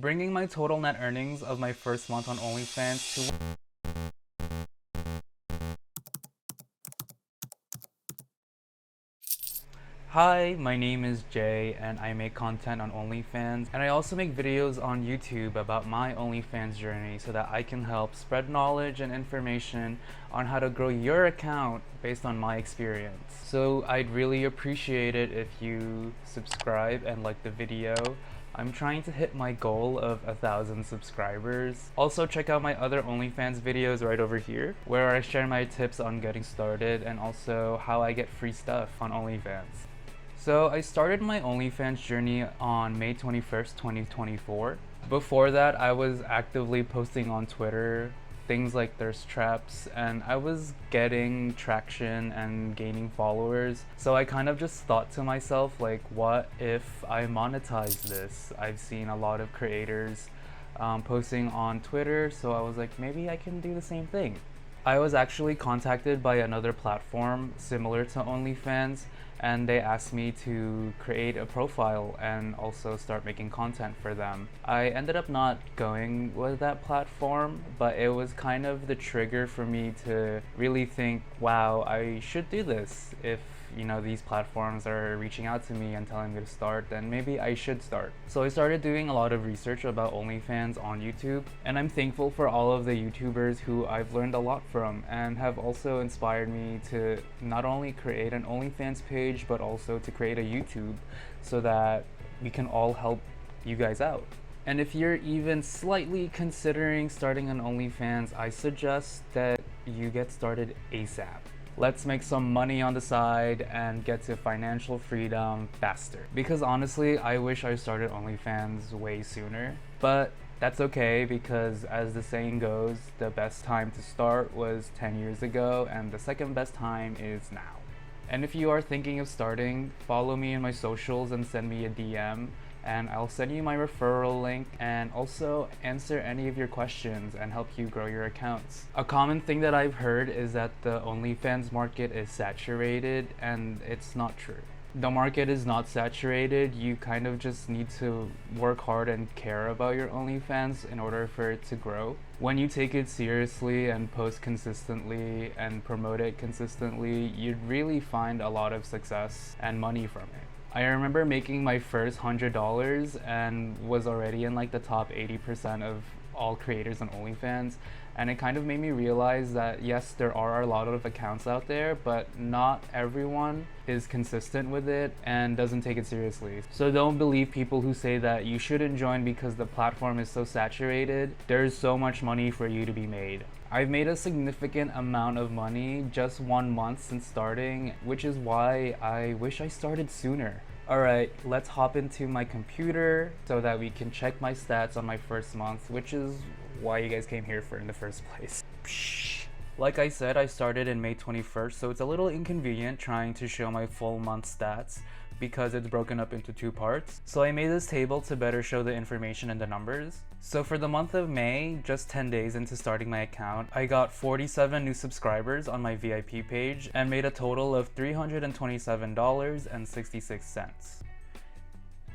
bringing my total net earnings of my first month on OnlyFans to Hi, my name is Jay and I make content on OnlyFans, and I also make videos on YouTube about my OnlyFans journey so that I can help spread knowledge and information on how to grow your account based on my experience. So I'd really appreciate it if you subscribe and like the video. I'm trying to hit my goal of 1,000 subscribers. Also check out my other OnlyFans videos right over here, where I share my tips on getting started and also how I get free stuff on OnlyFans. So I started my OnlyFans journey on May 21st, 2024. Before that, I was actively posting on Twitter things like thirst traps, and I was getting traction and gaining followers. So I kind of just thought to myself, like, what if I monetize this? I've seen a lot of creators posting on Twitter, so I was like, maybe I can do the same thing. I was actually contacted by another platform similar to OnlyFans, and they asked me to create a profile and also start making content for them. I ended up not going with that platform, but it was kind of the trigger for me to really think, wow, I should do this. If these platforms are reaching out to me and telling me to start, then maybe I should start. So I started doing a lot of research about OnlyFans on YouTube, and I'm thankful for all of the YouTubers who I've learned a lot from and have also inspired me to not only create an OnlyFans page, but also to create a YouTube so that we can all help you guys out. And if you're even slightly considering starting an OnlyFans, I suggest that you get started ASAP. Let's make some money on the side and get to financial freedom faster. Because honestly, I wish I started OnlyFans way sooner, but that's okay, because as the saying goes, the best time to start was 10 years ago and the second best time is now. And if you are thinking of starting, follow me in my socials and send me a DM, and I'll send you my referral link and also answer any of your questions and help you grow your accounts. A common thing that I've heard is that the OnlyFans market is saturated, and it's not true. The market is not saturated. You kind of just need to work hard and care about your OnlyFans in order for it to grow. When you take it seriously and post consistently and promote it consistently, you'd really find a lot of success and money from it. I remember making my first $100 and was already in like the top 80% of all creators on OnlyFans, and it kind of made me realize that yes, there are a lot of accounts out there, but not everyone is consistent with it and doesn't take it seriously. So don't believe people who say that you shouldn't join because the platform is so saturated. There's so much money for you to be made. I've made a significant amount of money just 1 month since starting, which is why I wish I started sooner. Alright, let's hop into my computer so that we can check my stats on my first month, which is why you guys came here for in the first place. Like I said, I started in May 21st, so it's a little inconvenient trying to show my full month stats because it's broken up into 2 parts. So I made this table to better show the information and the numbers. So for the month of May, just 10 days into starting my account, I got 47 new subscribers on my VIP page and made a total of $327.66.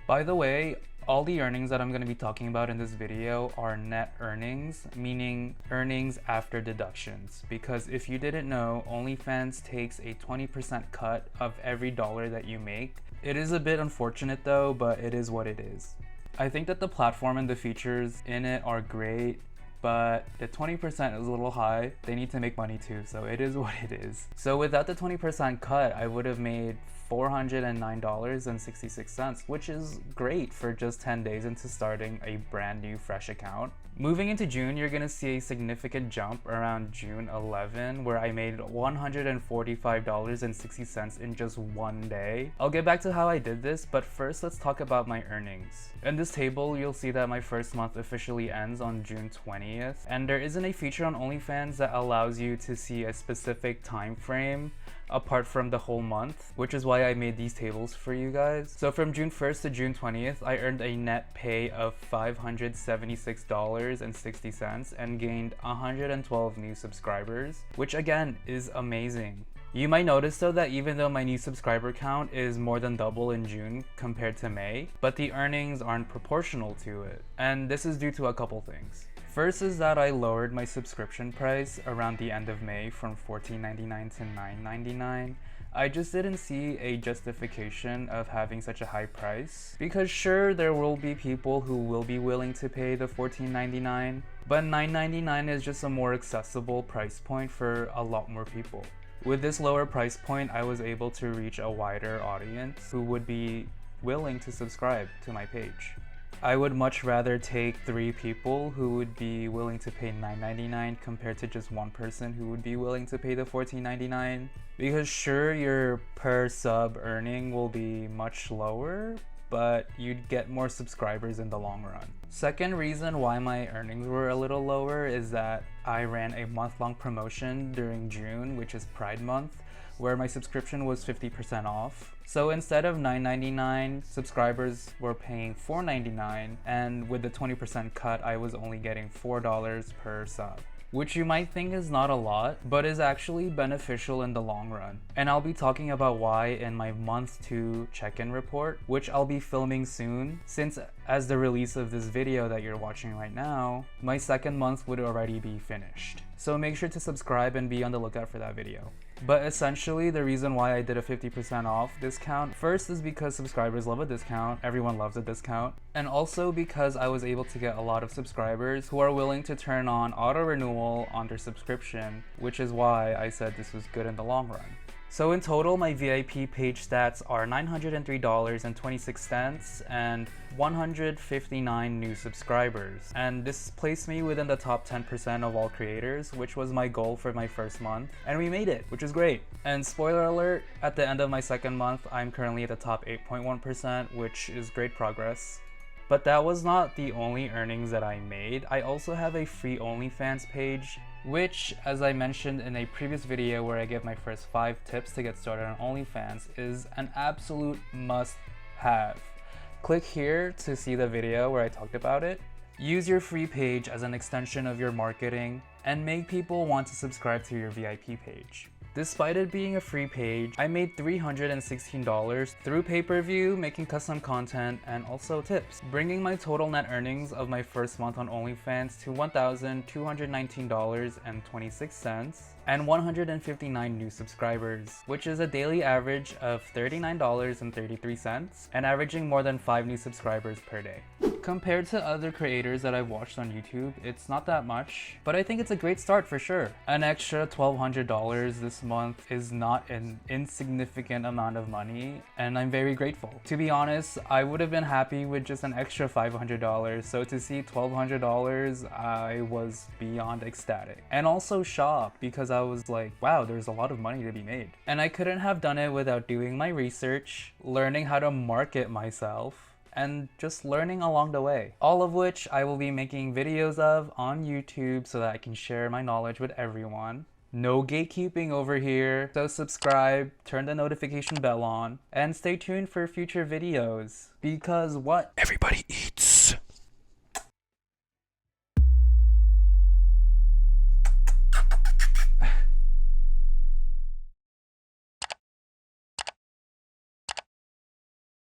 By the way, all the earnings that I'm going to be talking about in this video are net earnings, meaning earnings after deductions. Because if you didn't know, OnlyFans takes a 20% cut of every dollar that you make. It is a bit unfortunate though, but it is what it is. I think that the platform and the features in it are great, but the 20% is a little high. They need to make money too, so it is what it is. So without the 20% cut, I would have made $409.66, which is great for just 10 days into starting a brand new fresh account. Moving into June, you're gonna see a significant jump around June 11, where I made $145.60 in just 1 day. I'll get back to how I did this, but first let's talk about my earnings. In this table, you'll see that my first month officially ends on June 20th, and there isn't a feature on OnlyFans that allows you to see a specific time frame apart from the whole month, which is why I made these tables for you guys. So from June 1st to June 20th, I earned a net pay of $576.60 and gained 112 new subscribers, which again is amazing. You might notice though that even though my new subscriber count is more than double in June compared to May, but the earnings aren't proportional to it. And this is due to a couple things. First is that I lowered my subscription price around the end of May from $14.99 to $9.99. I just didn't see a justification of having such a high price, because sure, there will be people who will be willing to pay the $14.99, but $9.99 is just a more accessible price point for a lot more people. With this lower price point, I was able to reach a wider audience who would be willing to subscribe to my page. I would much rather take 3 people who would be willing to pay $9.99 compared to just 1 person who would be willing to pay the $14.99. Because sure, your per sub earning will be much lower, but you'd get more subscribers in the long run. Second reason why my earnings were a little lower is that I ran a month-long promotion during June, which is Pride Month, where my subscription was 50% off. So instead of $9.99, subscribers were paying $4.99, and with the 20% cut, I was only getting $4 per sub, which you might think is not a lot, but is actually beneficial in the long run. And I'll be talking about why in my month 2 check-in report, which I'll be filming soon, since as the release of this video that you're watching right now, my 2nd month would already be finished. So make sure to subscribe and be on the lookout for that video. But essentially, the reason why I did a 50% off discount, first is because subscribers love a discount, everyone loves a discount, and also because I was able to get a lot of subscribers who are willing to turn on auto renewal on their subscription, which is why I said this was good in the long run. So in total, my VIP page stats are $903.26 and 159 new subscribers. And this placed me within the top 10% of all creators, which was my goal for my first month. And we made it, which is great. And spoiler alert, at the end of my 2nd month, I'm currently at the top 8.1%, which is great progress. But that was not the only earnings that I made. I also have a free Onlyfans page, which, as I mentioned in a previous video where I give my first 5 tips to get started on OnlyFans, is an absolute must-have. Click here to see the video where I talked about it. Use your free page as an extension of your marketing and make people want to subscribe to your VIP page. Despite it being a free page, I made $316 through pay-per-view, making custom content, and also tips, bringing my total net earnings of my first month on OnlyFans to $1,219.26 and 159 new subscribers, which is a daily average of $39.33 and averaging more than 5 new subscribers per day. Compared to other creators that I've watched on YouTube, it's not that much, but I think it's a great start for sure. An extra $1,200 this month is not an insignificant amount of money, and I'm very grateful. To be honest, I would have been happy with just an extra $500, so to see $1,200, I was beyond ecstatic. And also shocked, because I was like, wow, there's a lot of money to be made. And I couldn't have done it without doing my research, learning how to market myself, and just learning along the way. All of which I will be making videos of on YouTube so that I can share my knowledge with everyone. No gatekeeping over here, so subscribe, turn the notification bell on, and stay tuned for future videos. Because what? Everybody eats.